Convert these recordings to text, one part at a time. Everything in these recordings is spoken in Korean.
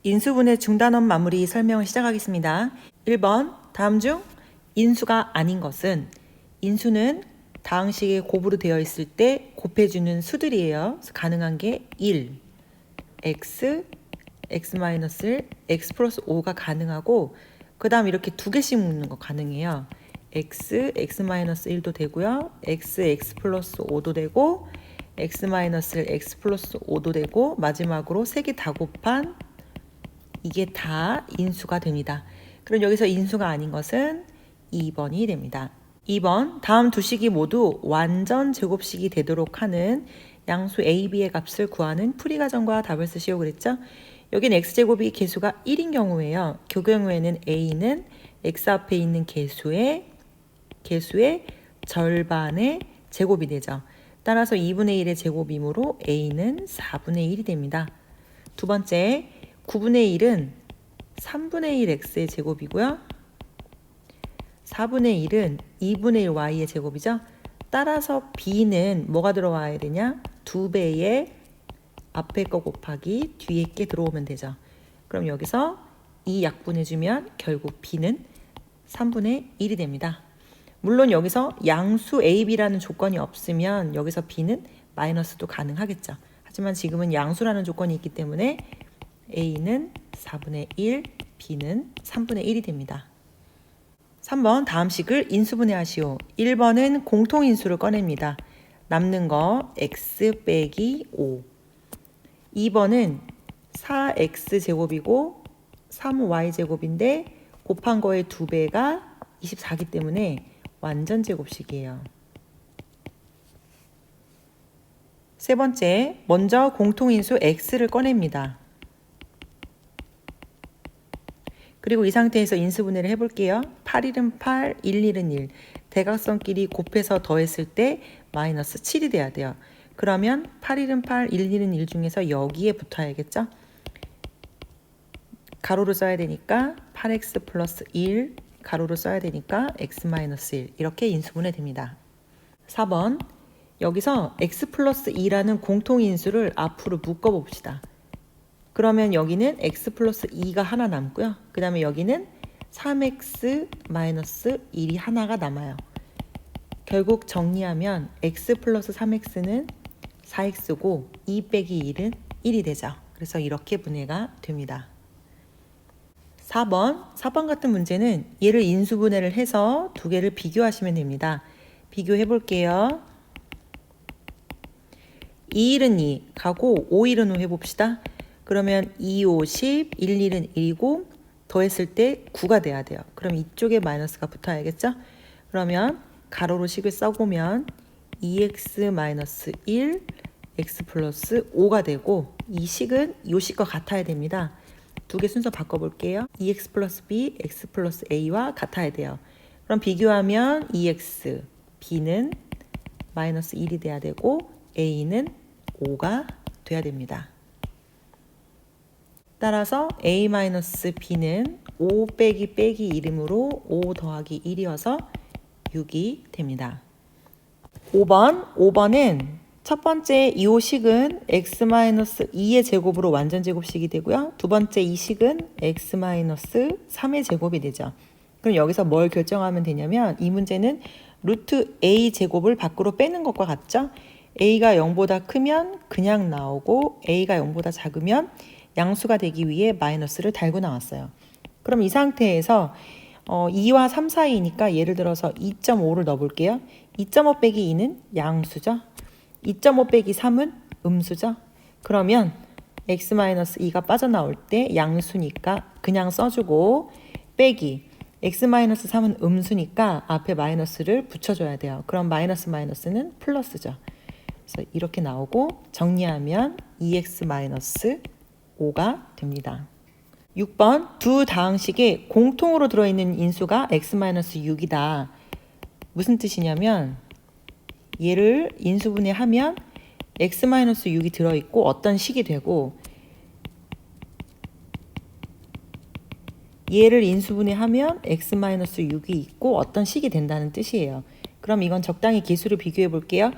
인수분해 중단원 마무리 설명을 시작하겠습니다. 1번, 다음 중 인수가 아닌 것은, 인수는 다항식에 곱으로 되어 있을 때 곱해주는 수들이에요. 그래서 가능한 게 1, x, x-1, x 플러스 5가 가능하고, 그 다음 이렇게 두 개씩 묶는 거 가능해요. x, x-1도 되고요. x 플러스 5도 되고, x-1, x 플러스 5도 되고, 마지막으로 세 개 다 곱한 이게 다 인수가 됩니다. 그럼 여기서 인수가 아닌 것은 2번이 됩니다. 2번, 다음 두 식이 모두 완전 제곱식이 되도록 하는 양수 a, b의 값을 구하는 풀이과정과 답을 쓰시오 그랬죠? 여기는 x제곱이 개수가 1인 경우에요. 그 경우에는 a는 x 앞에 있는 개수의 절반의 제곱이 되죠. 따라서 2분의 1의 제곱이므로 a는 4분의 1이 됩니다. 두 번째, 9분의 1은 3분의 1 x의 제곱이고요. 4분의 1은 2분의 1 y의 제곱이죠. 따라서 b는 뭐가 들어와야 되냐? 2배의 앞에 거 곱하기 뒤에 게 들어오면 되죠. 그럼 여기서 이 약분해주면 결국 b는 3분의 1이 됩니다. 물론 여기서 양수 a, b라는 조건이 없으면 여기서 b는 마이너스도 가능하겠죠. 하지만 지금은 양수라는 조건이 있기 때문에 a는 4분의 1, b는 3분의 1이 됩니다. 3번, 다음 식을 인수분해하시오. 1번은 공통인수를 꺼냅니다. 남는 거 x 빼기 5. 2번은 4x제곱이고 3y제곱인데 곱한 거의 2배가 24기 때문에 완전 제곱식이에요. 세 번째, 먼저 공통인수 x를 꺼냅니다. 그리고 이 상태에서 인수분해를 해볼게요. 8일은 8, 11은 1. 대각선끼리 곱해서 더했을 때 마이너스 7이 돼야 돼요. 그러면 8일은 8, 11은 1 중에서 여기에 붙어야겠죠? 가로로 써야 되니까 8x 플러스 1, 가로로 써야 되니까 x 마이너스 1. 이렇게 인수분해 됩니다. 4번, 여기서 x 플러스 2라는 공통인수를 앞으로 묶어봅시다. 그러면 여기는 x 플러스 2가 하나 남고요. 그 다음에 여기는 3x 마이너스 1이 하나가 남아요. 결국 정리하면 x 플러스 3x는 4x고 2 빼기 1은 1이 되죠. 그래서 이렇게 분해가 됩니다. 4번 같은 문제는 얘를 인수분해를 해서 두 개를 비교하시면 됩니다. 비교해 볼게요. 2일은 2 가고 5일은 5 해봅시다. 그러면 2, 5, 10, 1, 1은 1이고 더했을 때 9가 돼야 돼요. 그럼 이쪽에 마이너스가 붙어야겠죠? 그러면 가로로 식을 써보면 2x-1, x 플러스 5가 되고 이 식은 이 식과 같아야 됩니다. 두 개 순서 바꿔볼게요. 2x 플러스 b, x 플러스 a와 같아야 돼요. 그럼 비교하면 2x, b는 마이너스 1이 돼야 되고 a는 5가 돼야 됩니다. 따라서 a-b는 5 빼기 1이므로 5 더하기 1이어서 6이 됩니다. 5번은 첫 번째 2호식은 x-2의 제곱으로 완전 제곱식이 되고요. 두 번째 이 식은 x-3의 제곱이 되죠. 그럼 여기서 뭘 결정하면 되냐면 이 문제는 루트 a 제곱을 밖으로 빼는 것과 같죠? a가 0보다 크면 그냥 나오고 a가 0보다 작으면 양수가 되기 위해 마이너스를 달고 나왔어요. 그럼 이 상태에서 2와 3 사이니까 예를 들어서 2.5를 넣어볼게요. 2.5 빼기 2는 양수죠. 2.5 빼기 3은 음수죠. 그러면 x-2가 빠져나올 때 양수니까 그냥 써주고 빼기 x-3은 음수니까 앞에 마이너스를 붙여줘야 돼요. 그럼 마이너스는 플러스죠. 그래서 이렇게 나오고 정리하면 2x-5가 됩니다. 6번, 두 다항식에 공통으로 들어있는 인수가 x-6이다. 무슨 뜻이냐면 얘를 인수분해하면 x-6이 들어있고 어떤 식이 되고 얘를 인수분해하면 x-6이 있고 어떤 식이 된다는 뜻이에요. 그럼 이건 적당히 개수를 비교해 볼게요.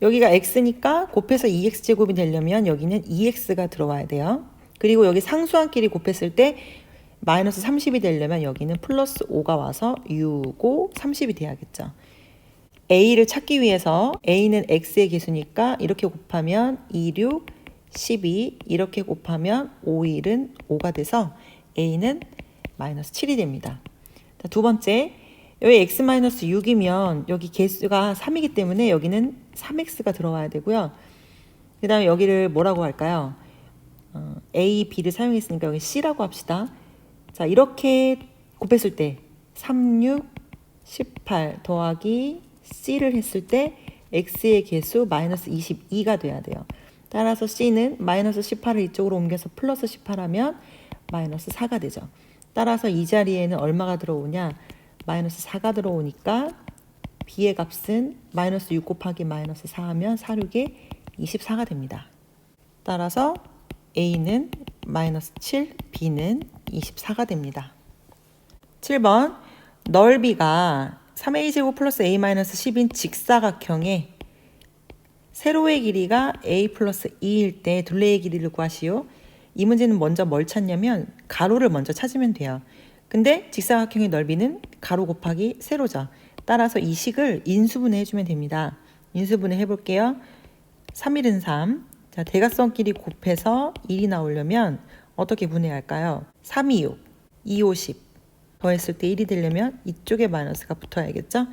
여기가 x니까 곱해서 2x제곱이 되려면 여기는 2x가 들어와야 돼요. 그리고 여기 상수항끼리 곱했을 때 마이너스 30이 되려면 여기는 플러스 5가 와서 6, 5, 30이 돼야겠죠. A를 찾기 위해서 A는 X의 개수니까 이렇게 곱하면 2, 6, 12 이렇게 곱하면 5, 1은 5가 돼서 A는 마이너스 7이 됩니다. 자, 두 번째, 여기 X-6이면 여기 개수가 3이기 때문에 여기는 3X가 들어와야 되고요. 그 다음에 여기를 뭐라고 할까요? A, B를 사용했으니까 여기 C라고 합시다. 자, 이렇게 곱했을 때 3, 6, 18 더하기 C를 했을 때 X의 개수 마이너스 22가 돼야 돼요. 따라서 C는 마이너스 18을 이쪽으로 옮겨서 플러스 18하면 마이너스 4가 되죠. 따라서 이 자리에는 얼마가 들어오냐? 마이너스 4가 들어오니까 B의 값은 마이너스 6 곱하기 마이너스 4 하면 4, 6에 24가 됩니다. 따라서 A는 마이너스 7, B는 24가 됩니다. 7번, 넓이가 3a제곱 플러스 a 마이너스 10인 직사각형의 세로의 길이가 a 플러스 2일 때 둘레의 길이를 구하시오. 이 문제는 먼저 뭘 찾냐면 가로를 먼저 찾으면 돼요. 근데 직사각형의 넓이는 가로 곱하기 세로죠. 따라서 이 식을 인수분해 해주면 됩니다. 인수분해 해볼게요. 3일은 3. 자, 대각선끼리 곱해서 1이 나오려면 어떻게 분해할까요? 3, 2, 6, 2, 5, 10. 더했을 때 1이 되려면 이쪽에 마이너스가 붙어야겠죠?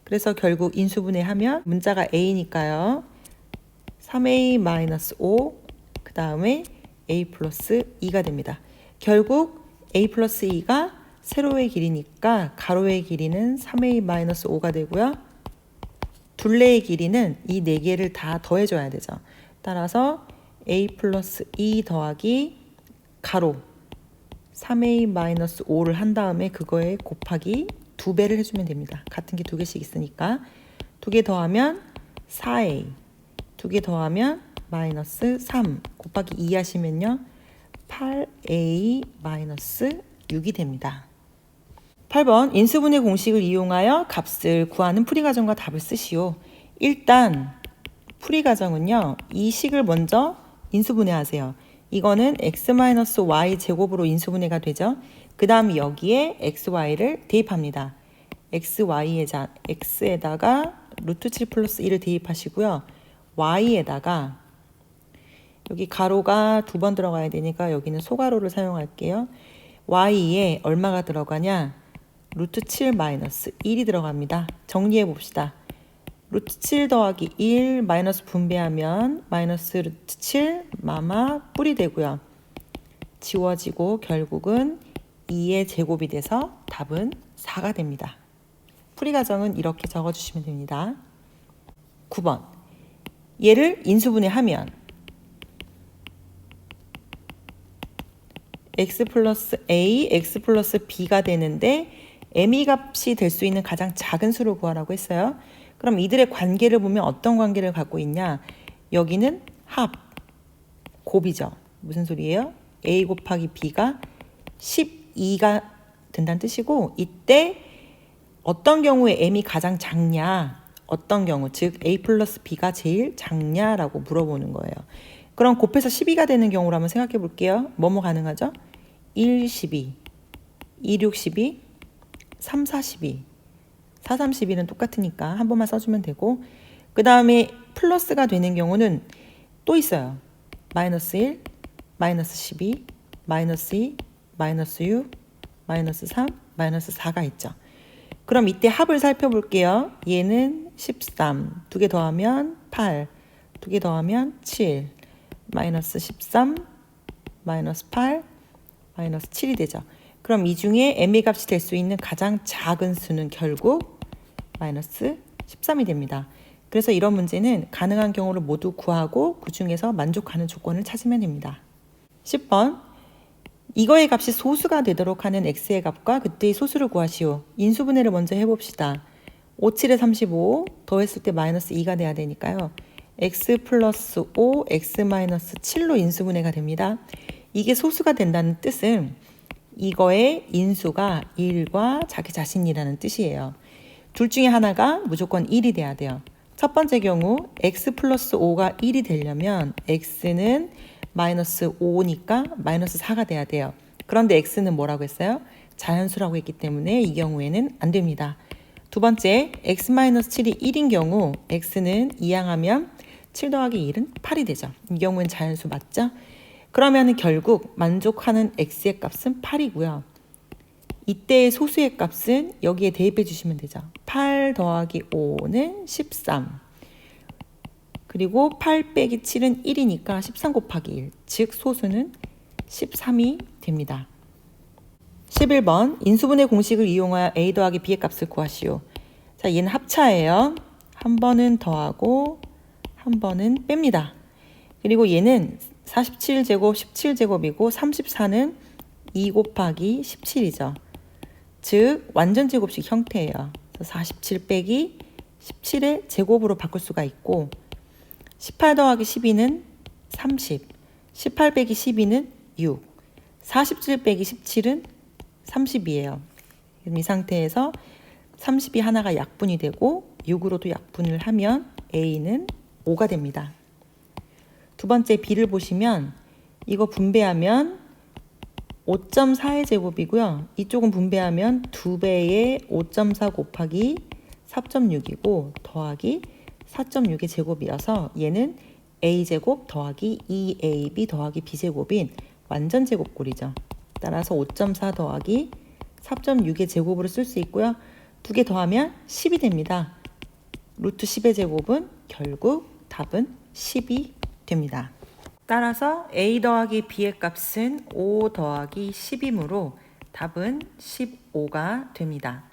그래서 결국 인수분해하면 문자가 a니까요. 3a 마이너스 5, 그 다음에 a 플러스 2가 됩니다. 결국 a 플러스 2가 세로의 길이니까 가로의 길이는 3a 마이너스 5가 되고요. 둘레의 길이는 이 네 개를 다 더해줘야 되죠. 따라서 a 플러스 2 더하기 가로 3a-5를 한 다음에 그거에 곱하기 2배를 해주면 됩니다. 같은 게 2개씩 있으니까 2개 더하면 4a 2개 더하면 마이너스 3 곱하기 2 하시면요 8a-6이 됩니다. 8번 인수분해 공식을 이용하여 값을 구하는 풀이과정과 답을 쓰시오. 일단 풀이과정은요 이 식을 먼저 인수분해하세요. 이거는 x-y 제곱으로 인수분해가 되죠. 그 다음 여기에 xy를 대입합니다. x에다가 루트 7 플러스 1을 대입하시고요. y에다가 여기 가로가 2번 들어가야 되니까 여기는 소가로를 사용할게요. y에 얼마가 들어가냐? 루트 7 마이너스 1이 들어갑니다. 정리해 봅시다. 루트 7 더하기 1 마이너스 분배하면 마이너스 루트 7 마마 뿔이 되고요. 지워지고 결국은 2의 제곱이 돼서 답은 4가 됩니다. 풀이 과정은 이렇게 적어주시면 됩니다. 9번 얘를 인수분해하면 x 플러스 a, x 플러스 b가 되는데 m이 값이 될 수 있는 가장 작은 수를 구하라고 했어요. 그럼 이들의 관계를 보면 어떤 관계를 갖고 있냐? 여기는 합, 곱이죠. 무슨 소리예요? a 곱하기 b가 12가 된다는 뜻이고 이때 어떤 경우에 m이 가장 작냐? 어떤 경우, 즉 a 플러스 b가 제일 작냐라고 물어보는 거예요. 그럼 곱해서 12가 되는 경우로 한번 생각해 볼게요. 뭐뭐 가능하죠? 1, 12, 2, 6, 12, 3, 4, 12 4, 3, 12는 똑같으니까 한 번만 써주면 되고 그 다음에 플러스가 되는 경우는 또 있어요. 마이너스 1, 마이너스 12, 마이너스 2, 마이너스 6, 마이너스 3, 마이너스 4가 있죠. 그럼 이때 합을 살펴볼게요. 얘는 13, 2개 더하면 8, 2개 더하면 7, 마이너스 13, 마이너스 8, 마이너스 7이 되죠. 그럼 이 중에 m의 값이 될 수 있는 가장 작은 수는 결국 마이너스 13이 됩니다. 그래서 이런 문제는 가능한 경우를 모두 구하고 그 중에서 만족하는 조건을 찾으면 됩니다. 10번 이거의 값이 소수가 되도록 하는 x의 값과 그때의 소수를 구하시오. 인수분해를 먼저 해봅시다. 5, 7에 35 더했을 때 마이너스 2가 돼야 되니까요. x 플러스 5, x 마이너스 7로 인수분해가 됩니다. 이게 소수가 된다는 뜻은 이거의 인수가 1과 자기 자신이라는 뜻이에요. 둘 중에 하나가 무조건 1이 돼야 돼요. 첫 번째 경우 x 플러스 5가 1이 되려면 x는 마이너스 5니까 마이너스 4가 돼야 돼요. 그런데 x는 뭐라고 했어요? 자연수라고 했기 때문에 이 경우에는 안 됩니다. 두 번째, x-7이 1인 경우 x는 이항하면 7 더하기 1은 8이 되죠. 이 경우엔 자연수 맞죠? 그러면 결국 만족하는 x의 값은 8이고요. 이때의 소수의 값은 여기에 대입해 주시면 되죠. 8 더하기 5는 13. 그리고 8 빼기 7은 1이니까 13 곱하기 1. 즉 소수는 13이 됩니다. 11번 인수분해 공식을 이용하여 a 더하기 b의 값을 구하시오. 자, 얘는 합차예요. 한 번은 더하고 한 번은 뺍니다. 그리고 얘는 47제곱 17제곱이고 34는 2 곱하기 17이죠. 즉 완전 제곱식 형태예요. 47 빼기 17의 제곱으로 바꿀 수가 있고 18 더하기 12는 30, 18 빼기 12는 6, 47 빼기 17은 30이에요. 이 상태에서 30이 하나가 약분이 되고 6으로도 약분을 하면 A는 5가 됩니다. 두 번째 B를 보시면 이거 분배하면 5.4의 제곱이고요. 이쪽은 분배하면 2배의 5.4 곱하기 4.6이고 더하기 4.6의 제곱이어서 얘는 A제곱 더하기 2AB 더하기 B제곱인 완전 제곱꼴이죠. 따라서 5.4 더하기 4.6의 제곱으로 쓸 수 있고요. 두 개 더하면 10이 됩니다. 루트 10의 제곱은 결국 답은 10이 됩니다. 따라서 A 더하기 B의 값은 5 더하기 10이므로 답은 15가 됩니다.